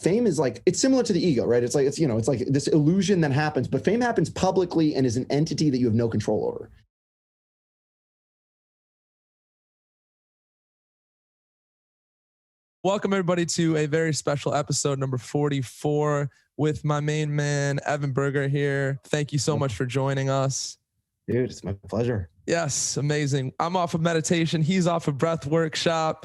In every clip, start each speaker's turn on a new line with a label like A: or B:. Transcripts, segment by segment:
A: Fame is like, it's similar to the ego, right? It's like, it's like this illusion that happens, but fame happens publicly and is an entity that you have no control over.
B: Welcome everybody to a very special episode number 44 with my main man, Evan Berger here. Thank you so much for joining us.
A: Dude, it's my pleasure.
B: Yes, amazing. I'm off of meditation. He's off of breathwork shop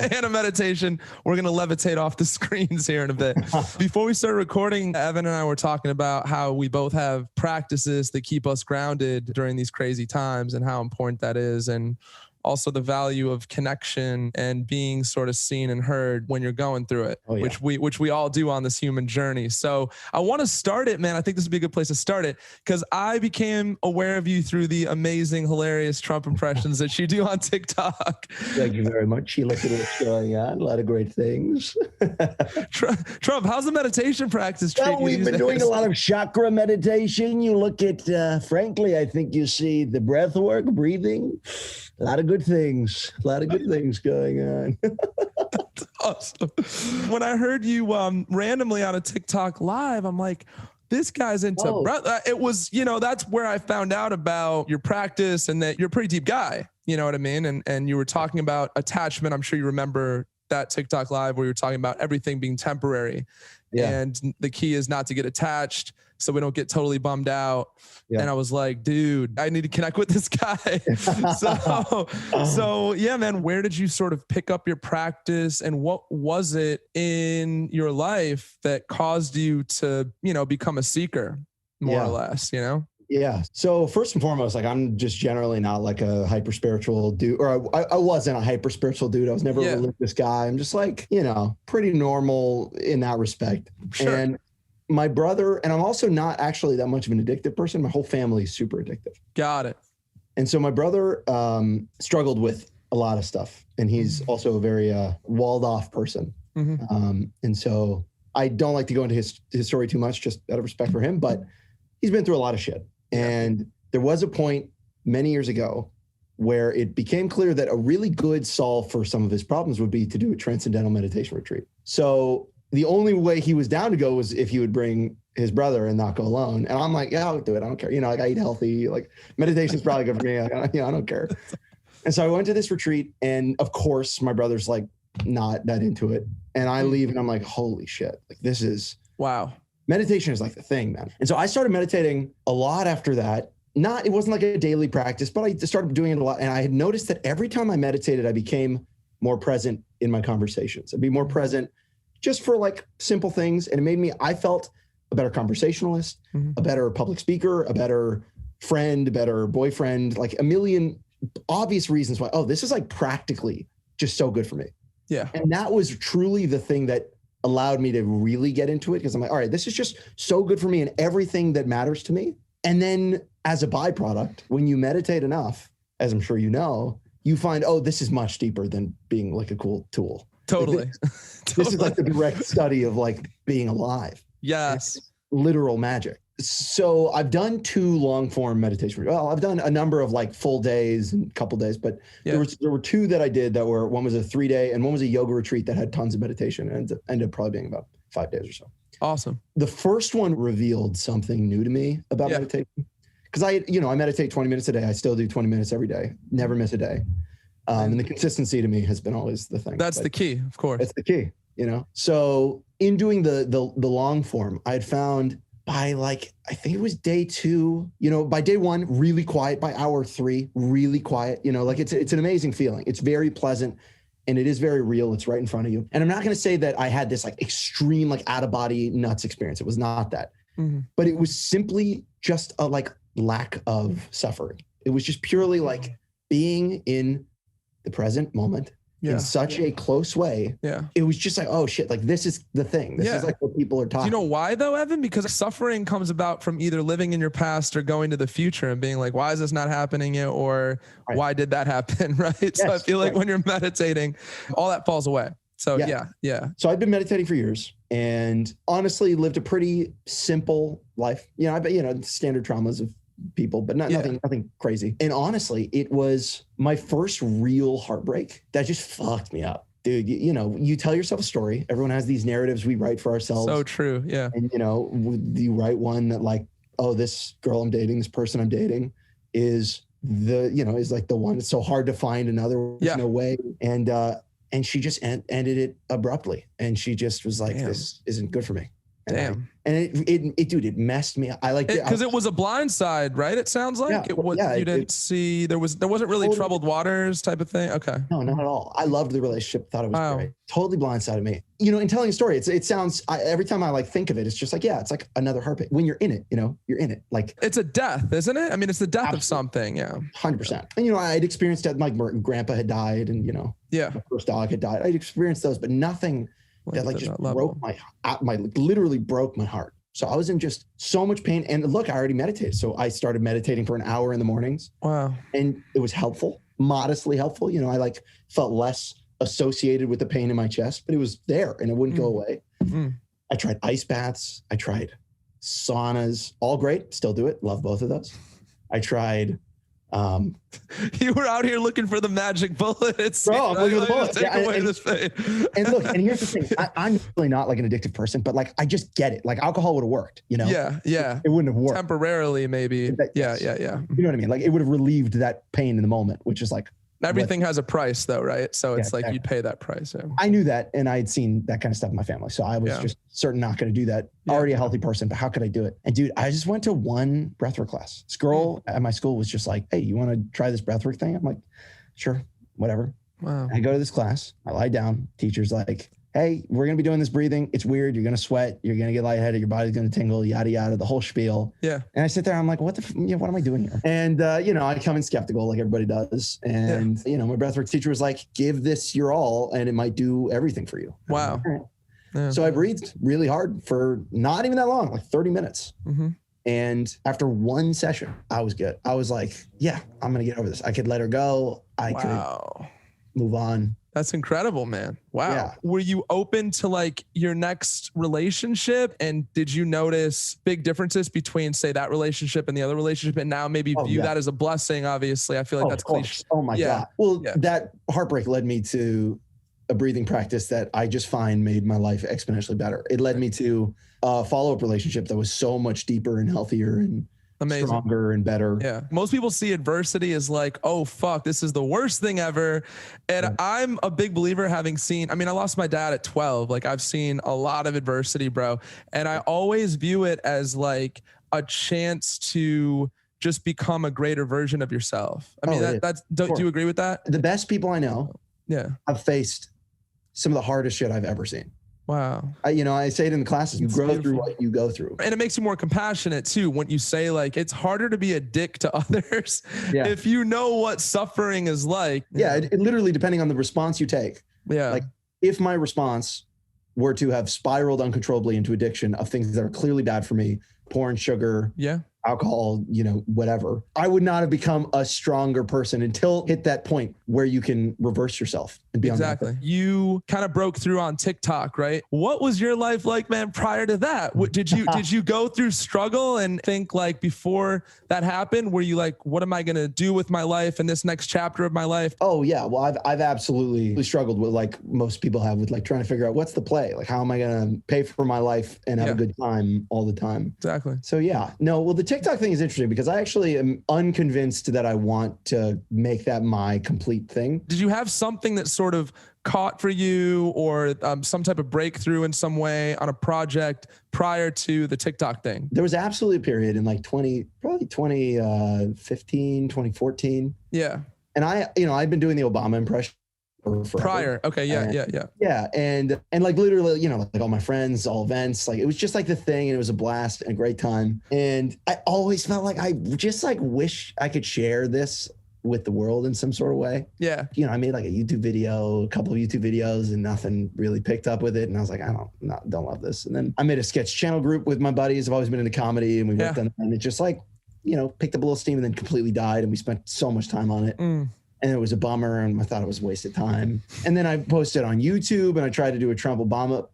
B: and a meditation. We're going to levitate off the screens here in a bit. Before we start recording, Evan and I were talking about how we both have practices that keep us grounded during these crazy times and how important that is. And also the value of connection and being sort of seen and heard when you're going through it, which we all do on this human journey. So I want to start it, man. I think this would be a good place to start it because I became aware of you through the amazing, hilarious Trump impressions that you do on TikTok.
A: Thank you very much. You look at what's going on. A lot of great things.
B: Trump, how's the meditation practice treating you?
A: Well, we've been doing a lot of chakra meditation. You look at, frankly, I think you see the breath work, breathing. A lot of good things going on.
B: That's awesome. When I heard you randomly on a TikTok live, I'm like, this guy's into breath. It was, that's where I found out about your practice and that you're a pretty deep guy. You know what I mean? And you were talking about attachment. I'm sure you remember that TikTok live where you were talking about everything being temporary. Yeah. And the key is not to get attached so we don't get totally bummed out. Yeah. And I was like, dude, I need to connect with this guy. so yeah, man, where did you sort of pick up your practice and what was it in your life that caused you to, become a seeker more or less,
A: Yeah. So first and foremost, like I'm just generally not like a hyper spiritual dude, or I wasn't a hyper spiritual dude. I was never a religious guy. I'm just like, pretty normal in that respect. Sure. And my brother, and I'm also not actually that much of an addictive person. My whole family is super addictive.
B: Got it.
A: And so my brother struggled with a lot of stuff, and he's also a very walled off person. Mm-hmm. And so I don't like to go into his story too much, just out of respect for him, but he's been through a lot of shit. And there was a point many years ago where it became clear that a really good solve for some of his problems would be to do a transcendental meditation retreat. So the only way he was down to go was if he would bring his brother and not go alone. And I'm like, yeah, I'll do it. I don't care. Like I eat healthy, like meditation's probably good for me. Like, I don't care. And so I went to this retreat, and of course my brother's like not that into it. And I leave and I'm like, holy shit. Like this is
B: wow.
A: Meditation is like the thing, man. And so I started meditating a lot after that. It wasn't like a daily practice, but I started doing it a lot. And I had noticed that every time I meditated, I became more present in my conversations. I'd be more present just for like simple things. And it made me, I felt a better conversationalist, a better public speaker, a better friend, a better boyfriend, like a million obvious reasons why, this is like practically just so good for me.
B: Yeah.
A: And that was truly the thing that allowed me to really get into it, because I'm like, all right, this is just so good for me and everything that matters to me. And then as a byproduct, when you meditate enough, as I'm sure you know, you find, this is much deeper than being like a cool tool.
B: Totally.
A: This is like the direct study of like being alive.
B: Yes.
A: It's literal magic. So I've done 2 long form meditation. Well, I've done a number of like full days and couple days, but there were 2 that I did that were, one was a 3-day and one was a yoga retreat that had tons of meditation, and ended up probably being about 5 days or so.
B: Awesome.
A: The first one revealed something new to me about meditation. Cause I meditate 20 minutes a day. I still do 20 minutes every day, never miss a day. And the consistency to me has been always the thing.
B: That's the key, of course.
A: It's the key, So in doing the long form, I had found by like, I think it was day 2, by day 1, really quiet. By hour 3, really quiet. Like it's an amazing feeling. It's very pleasant and it is very real. It's right in front of you. And I'm not going to say that I had this like extreme, like out of body nuts experience. It was not that, but it was simply just a like lack of suffering. It was just purely like being in the present moment in such a close way.
B: Yeah.
A: It was just like, oh shit, like this is the thing. This is like what people are talking.
B: Do you know why though, Evan? Because suffering comes about from either living in your past or going to the future and being like, why is this not happening yet? Or why did that happen? Right. Yes, so I feel like when you're meditating, all that falls away. So yeah.
A: So I've been meditating for years and honestly lived a pretty simple life. I bet, standard traumas of people, but nothing crazy. And honestly, it was my first real heartbreak that just fucked me up. dude, you know, you tell yourself a story. Everyone has these narratives we write for ourselves.
B: So true. Yeah.
A: And, you know, you write one that like, oh, this girl I'm dating, this person I'm dating is is like the one. It's so hard to find another. There's no way. And she just ended it abruptly. And she just was like, this isn't good for me. And it messed me up. I like it
B: because it was a blind side, right? It sounds like it was. You didn't see there wasn't really troubled waters type of thing. Okay,
A: no, not at all. I loved the relationship. Thought it was great. Totally blindsided me. You know, in telling a story, it sounds. Every time I like think of it, it's just like it's like another heartbeat. When you're in it, you know, you're in it. Like
B: it's a death, isn't it? I mean, it's the death of something. Yeah,
A: 100%. And you know, I'd experienced that. My grandpa had died, and you know, my first dog had died. I'd experienced those, but nothing that like just broke literally broke my heart. So I was in just so much pain. And look, I already meditated. So I started meditating for an hour in the mornings.
B: Wow.
A: And it was helpful, modestly helpful. You know, I like felt less associated with the pain in my chest, but it was there and it wouldn't go away. I tried ice baths. I tried saunas, all great. Still do it. Love both of those. I tried,
B: you were out here looking for the magic bullet.
A: I'm looking for the bullet.
B: Take away this pain.
A: And look, and here's the thing. I'm really not like an addictive person, but like, I just get it. Like alcohol would have worked, you know?
B: Yeah.
A: It wouldn't have worked.
B: Temporarily, maybe. Yeah.
A: You know what I mean? Like it would have relieved that pain in the moment, which is like,
B: everything has a price though, right? So it's like you'd pay that price. Yeah.
A: I knew that, and I had seen that kind of stuff in my family. So I was just certain not going to do that. Already a healthy person, but how could I do it? And dude, I just went to one breathwork class. This girl at my school was just like, hey, you want to try this breathwork thing? I'm like, sure, whatever.
B: Wow.
A: I go to this class. I lie down. Teacher's like, hey, we're going to be doing this breathing. It's weird. You're going to sweat. You're going to get lightheaded. Your body's going to tingle, yada, yada, the whole spiel.
B: Yeah.
A: And I sit there. I'm like, what am I doing here? And, you know, I come in skeptical like everybody does. And, you know, my breathwork teacher was like, give this your all and it might do everything for you.
B: Wow.
A: So I breathed really hard for not even that long, like 30 minutes. And after one session, I was good. I was like, yeah, I'm going to get over this. I could let her go. I could move on.
B: That's incredible, man. Wow.
A: Yeah.
B: Were you open to like your next relationship? And did you notice big differences between, say, that relationship and the other relationship? And now maybe view that as a blessing, obviously. I feel like that's cliche.
A: Oh my God. Well, that heartbreak led me to a breathing practice that I just find made my life exponentially better. It led me to a follow-up relationship that was so much deeper and healthier and stronger and better.
B: Yeah. Most people see adversity as like, oh, fuck, this is the worst thing ever. And I'm a big believer, having seen, I mean, I lost my dad at 12. Like I've seen a lot of adversity, bro. And I always view it as like a chance to just become a greiter version of yourself. I mean, do you agree with that?
A: The best people I know have faced some of the hardest shit I've ever seen.
B: Wow.
A: I say it in the classes, you grow through what you go through.
B: And it makes you more compassionate too. When you say like, it's harder to be a dick to others if you know what suffering is like.
A: Yeah. It literally, depending on the response you take.
B: Yeah.
A: Like if my response were to have spiraled uncontrollably into addiction of things that are clearly bad for me, porn, sugar, alcohol, whatever, I would not have become a stronger person until hit that point where you can reverse yourself and be
B: exactly.
A: on that.
B: You kind of broke through on TikTok, right? What was your life like, man, prior to that? Did you go through struggle and think like before that happened, were you like, what am I going to do with my life in this next chapter of my life?
A: Oh yeah. Well, I've absolutely struggled with, like most people have, with like trying to figure out what's the play, like how am I going to pay for my life and have a good time all the time.
B: Exactly.
A: So yeah, no, well, the TikTok thing is interesting because I actually am unconvinced that I want to make that my complete thing.
B: Did you have something that sort of caught for you or some type of breakthrough in some way on a project prior to the TikTok thing?
A: There was absolutely a period in like 2015, 2014.
B: Yeah.
A: And I'd been doing the Obama impression forever.
B: Prior. Okay. Yeah.
A: Yeah. And like literally, like all my friends, all events, like it was just like the thing and it was a blast and a great time. And I always felt like I just like wish I could share this with the world in some sort of way.
B: Yeah.
A: I made like a YouTube video, a couple of YouTube videos and nothing really picked up with it. And I was like, I don't love this. And then I made a sketch channel group with my buddies. I've always been into comedy and we worked on it. And it just like, picked up a little steam and then completely died. And we spent so much time on it. And it was a bummer and I thought it was a wasted time. And then I posted on YouTube and I tried to do a Trump Obama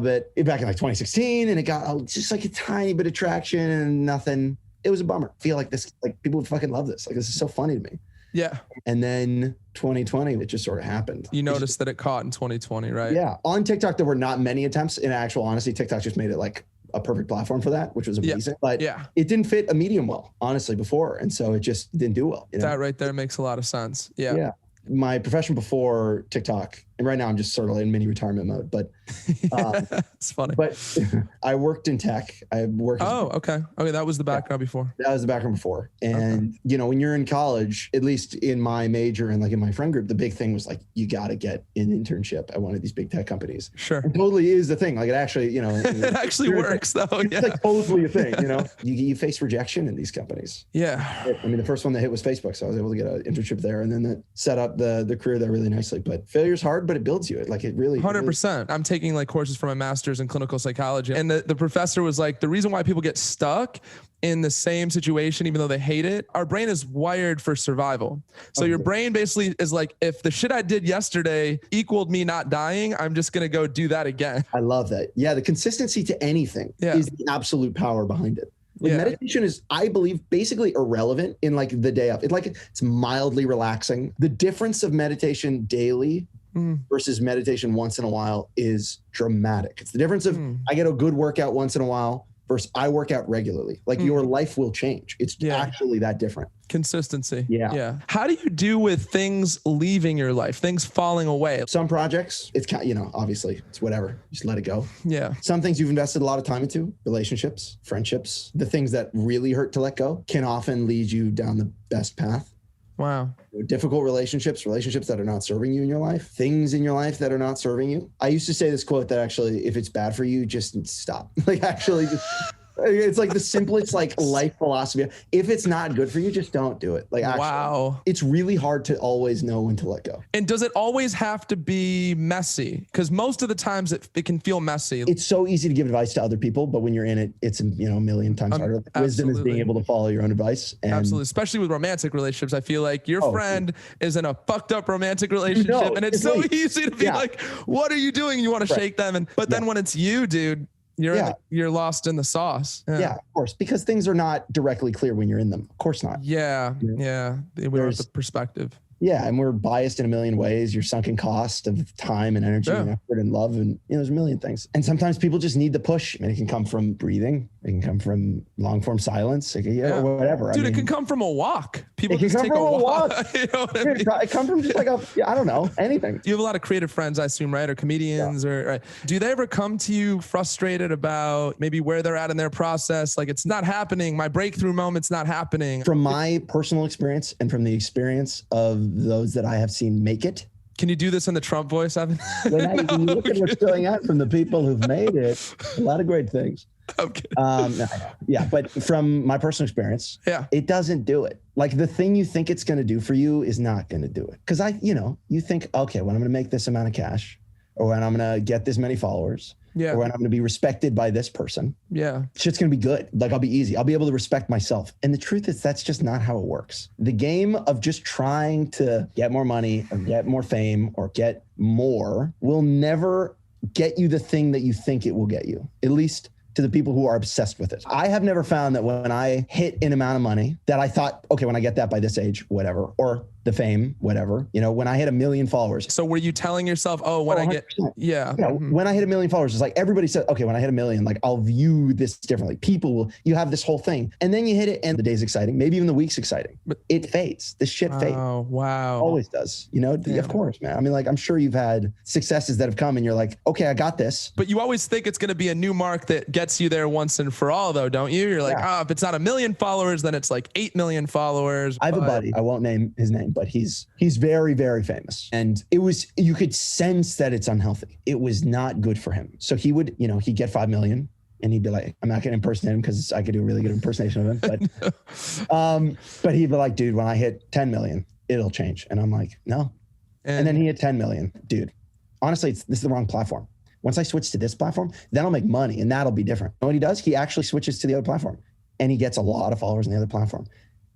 A: bit back in like 2016 and it got just like a tiny bit of traction and nothing. It was a bummer. I feel like this, like people would fucking love this. Like this is so funny to me.
B: Yeah.
A: And then 2020, it just sort of happened.
B: You noticed that it caught in 2020, right?
A: Yeah. On TikTok, there were not many attempts. In actual honesty, TikTok just made it like a perfect platform for that, which was amazing. But it didn't fit a medium well, honestly, before. And so it just didn't do well.
B: That right there makes a lot of sense. Yeah.
A: My profession before TikTok, and right now I'm just sort of in mini retirement mode, but
B: it's funny.
A: But I worked in tech. I worked.
B: Okay. That was the background before.
A: That was the background before. And you know, when you're in college, at least in my major and like in my friend group, the big thing was like, you got to get an internship at one of these big tech companies.
B: Sure.
A: It totally is the thing. Like it actually, you know,
B: it actually works though.
A: It's like totally a thing, you know, you face rejection in these companies.
B: Yeah.
A: I mean, the first one that hit was Facebook. So I was able to get an internship there, and then that set up the career there really nicely. But failure's hard, but it builds you. Like it really
B: 100%. I'm taking like courses for my master's in clinical psychology. And the professor was like, the reason why people get stuck in the same situation, even though they hate it, our brain is wired for survival. So your brain basically is like, if the shit I did yesterday equaled me not dying, I'm just going to go do that again.
A: I love that. Yeah. The consistency to anything is the absolute power behind it. Like meditation is, I believe, basically irrelevant in like the day of. It's mildly relaxing. The difference of meditation daily versus meditation once in a while is dramatic. It's the difference of I get a good workout once in a while versus I work out regularly. Like your life will change. It's actually that different.
B: Consistency.
A: Yeah.
B: How do you do with things leaving your life, things falling away?
A: Some projects, it's kind of, you know, obviously it's whatever. Just let it go.
B: Yeah.
A: Some things you've invested a lot of time into, relationships, friendships, the things that really hurt to let go can often lead you down the best path.
B: Wow.
A: Difficult relationships that are not serving you in your life, things in your life that are not serving you. I used to say this quote that actually, if it's bad for you, just stop. Like actually just, it's like the simplest like life philosophy. If it's not good for you, just don't do it. Like actually, it's really hard to always know when to let go.
B: And does it always have to be messy? Because most of the times it can feel messy.
A: It's so easy to give advice to other people, but when you're in it, it's, you know, a million times harder. Wisdom is being able to follow your own advice. And
B: absolutely. Especially with romantic relationships. I feel like your friend is in a fucked up romantic relationship and it's so easy to be like, what are you doing? You want to shake them. But then when it's you, dude, you're lost in the sauce.
A: Yeah, of course, because things are not directly clear when you're in them. Of course not.
B: Yeah. We don't have the perspective.
A: Yeah, and we're biased in a million ways. Your sunken cost of time and energy and effort and love, and you know, there's a million things. And sometimes people just need the push. And it can come from breathing. It can come from long form silence. It can, or whatever.
B: Dude, it can come from a walk. People just take a walk. You know what I mean?
A: It come from just like I don't know, anything.
B: You have a lot of creative friends, I assume, right? Or comedians, or right? Do they ever come to you frustrated about maybe where they're at in their process? Like, it's not happening. My breakthrough moment's not happening.
A: From my personal experience and from the experience of those that I have seen make it.
B: Can you do this in the Trump voice, Evan?
A: When you look at what's going on from the people who've made it, a lot of great things.
B: Okay.
A: But from my personal experience, it doesn't do it. Like the thing you think it's going to do for you is not going to do it. Because you think, okay, when I'm going to make this amount of cash, or when I'm going to get this many followers, or when I'm going to be respected by this person, shit's going to be good. Like I'll be easy. I'll be able to respect myself. And the truth is that's just not how it works. The game of just trying to get more money or get more fame or get more will never get you the thing that you think it will get you, at least to the people who are obsessed with it. I have never found that when I hit an amount of money that I thought, okay, when I get that by this age, whatever, or the fame, whatever, when I hit 1 million followers.
B: So were you telling yourself, when I get,
A: when I hit 1 million followers, it's like everybody said, okay, when I hit 1 million, like I'll view this differently. You have this whole thing and then you hit it and the day's exciting, maybe even the week's exciting, but it fades. This shit fades.
B: Oh, wow.
A: Always does, of course, man. I mean, like, I'm sure you've had successes that have come and you're like, okay, I got this.
B: But you always think it's going to be a new mark that gets you there once and for all though, don't you? You're like, if it's not 1 million followers, then it's like 8 million followers.
A: I have a buddy, I won't name his name, but he's very, very famous. And you could sense that it's unhealthy. It was not good for him. So he would, he'd get 5 million and he'd be like, I'm not going to impersonate him because I could do a really good impersonation of him. But he'd be like, dude, when I hit 10 million, it'll change. And I'm like, no. And then he hit 10 million. Dude, honestly, this is the wrong platform. Once I switch to this platform, then I'll make money and that'll be different. And what he does, he actually switches to the other platform and he gets a lot of followers on the other platform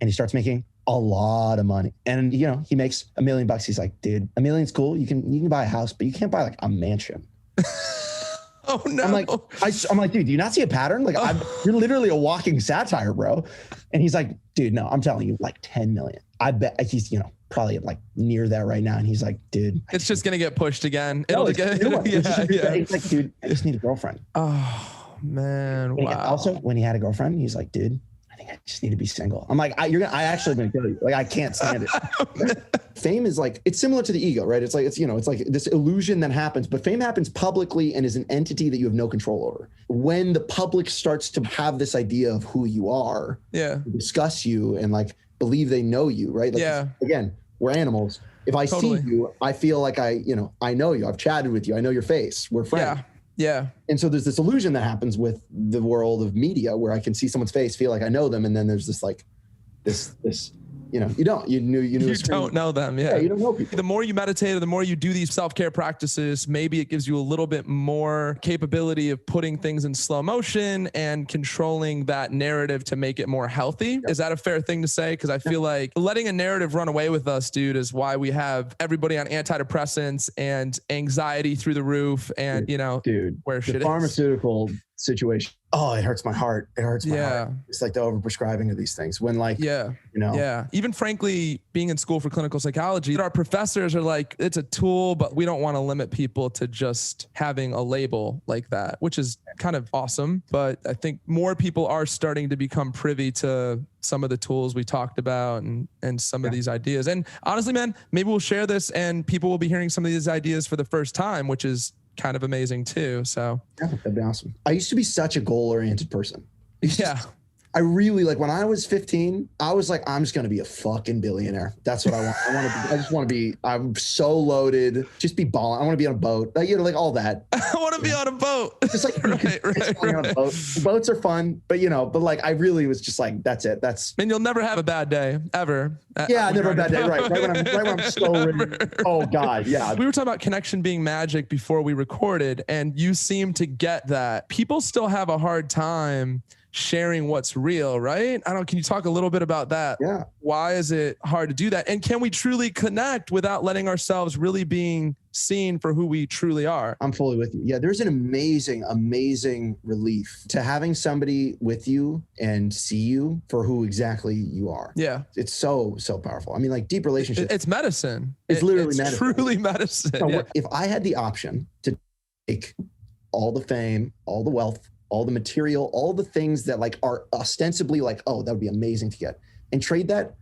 A: and he starts making a lot of money. And, he makes $1 million bucks. He's like, dude, $1 million's cool. You can buy a house, but you can't buy like a mansion.
B: Oh no.
A: I'm like, dude, do you not see a pattern? Like, you're literally a walking satire, bro. And he's like, dude, no, I'm telling you, like 10 million. I bet he's, probably like near that right now. And he's like, dude,
B: it's just going to get pushed again.
A: It's like, dude, I just need a girlfriend.
B: Oh man. Wow.
A: Also, when he had a girlfriend, he's like, dude, I think I just need to be single. I'm like, I actually gonna kill you. Like, I can't stand it. Fame is like, it's similar to the ego, right? It's like, it's like this illusion that happens, but fame happens publicly and is an entity that you have no control over. When the public starts to have this idea of who you are, discuss you and like believe they know you, right? Like, again, we're animals. If I see you, I feel like I know you. I've chatted with you. I know your face. We're friends.
B: Yeah.
A: And so there's this illusion that happens with the world of media where I can see someone's face, feel like I know them. And then there's this like, this, you don't know them. Yeah. You don't know people.
B: The more you meditate or the more you do these self-care practices, maybe it gives you a little bit more capability of putting things in slow motion and controlling that narrative to make it more healthy. Yep. Is that a fair thing to say? Because I feel like letting a narrative run away with us, dude, is why we have everybody on antidepressants and anxiety through the roof and, where shit is.
A: Pharmaceutical situation. Oh, it hurts my heart. It hurts my heart. It's like the overprescribing of these things when like,
B: even frankly, being in school for clinical psychology, our professors are like, it's a tool, but we don't want to limit people to just having a label like that, which is kind of awesome. But I think more people are starting to become privy to some of the tools we talked about and some of these ideas. And honestly, man, maybe we'll share this and people will be hearing some of these ideas for the first time, which is kind of amazing too. So
A: that'd be awesome. I used to be such a goal-oriented person. I really like when I was 15, I was like, I'm just going to be a fucking billionaire. That's what I want. I just want to be, I'm so loaded, just be balling. I want to be on a boat, like all that.
B: I want to be on a boat.
A: Just like, on a boat. Boats are fun, but like I really was just like, that's it.
B: And you'll never have a bad day ever.
A: Never a bad day. Right when I'm so ready. Oh God. Yeah.
B: We were talking about connection being magic before we recorded and you seem to get that. People still have a hard time sharing what's real, right? Can you talk a little bit about that?
A: Yeah.
B: Why is it hard to do that? And can we truly connect without letting ourselves really being seen for who we truly are?
A: I'm fully with you. Yeah. There's an amazing, amazing relief to having somebody with you and see you for who exactly you are.
B: Yeah.
A: It's so, so powerful. I mean, like deep relationships.
B: It's medicine.
A: It's literally medicine.
B: Truly medicine.
A: So if I had the option to take all the fame, all the wealth, all the material, all the things that like are ostensibly like, oh, that would be amazing to get, and trade that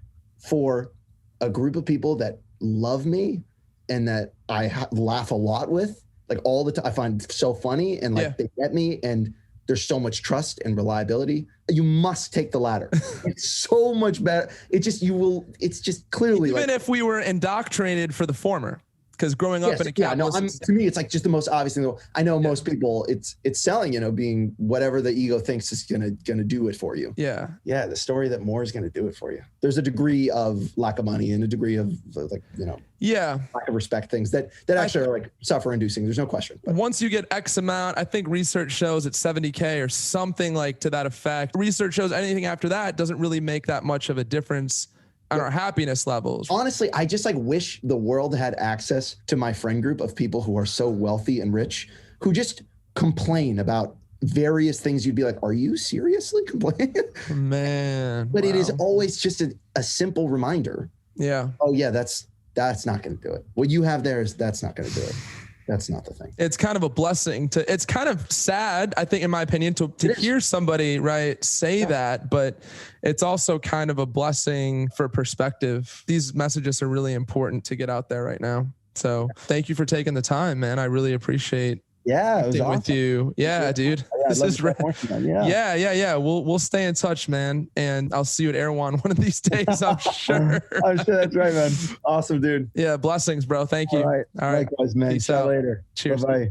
A: for a group of people that love me and that I laugh a lot with, like all the time. I find so funny and like they get me and there's so much trust and reliability. You must take the latter. It's so much better. It's just clearly
B: even if we were indoctrinated for the former. Because growing up in a capitalist
A: to me, it's like just the most obvious thing. I know most people, it's selling, being whatever the ego thinks is gonna do it for you.
B: Yeah.
A: Yeah. The story that more is gonna do it for you. There's a degree of lack of money and a degree of like, lack of respect, things that actually are like suffer inducing. There's no question.
B: But once you get X amount, I think research shows it's 70K or something like to that effect. Research shows anything after that doesn't really make that much of a difference on our happiness levels.
A: Honestly, I just like wish the world had access to my friend group of people who are so wealthy and rich, who just complain about various things. You'd be like, are you seriously complaining?
B: Man.
A: But it is always just a simple reminder.
B: Yeah.
A: Oh yeah, that's not going to do it. What you have there that's not going to do it. That's not the thing.
B: It's kind of a blessing it's kind of sad, I think, in my opinion, to hear somebody say that, but it's also kind of a blessing for perspective. These messages are really important to get out there right now. So thank you for taking the time, man. I really appreciate
A: it was awesome.
B: With you. Yeah, dude. This is Yeah. We'll stay in touch, man. And I'll see you at Erewhon one of these days, I'm sure.
A: I'm sure that's right, man. Awesome, dude.
B: Yeah, blessings, bro. Thank you.
A: All right. Likewise, man.
B: Peace
A: See you
B: out.
A: later.
B: Cheers.
A: Bye-bye.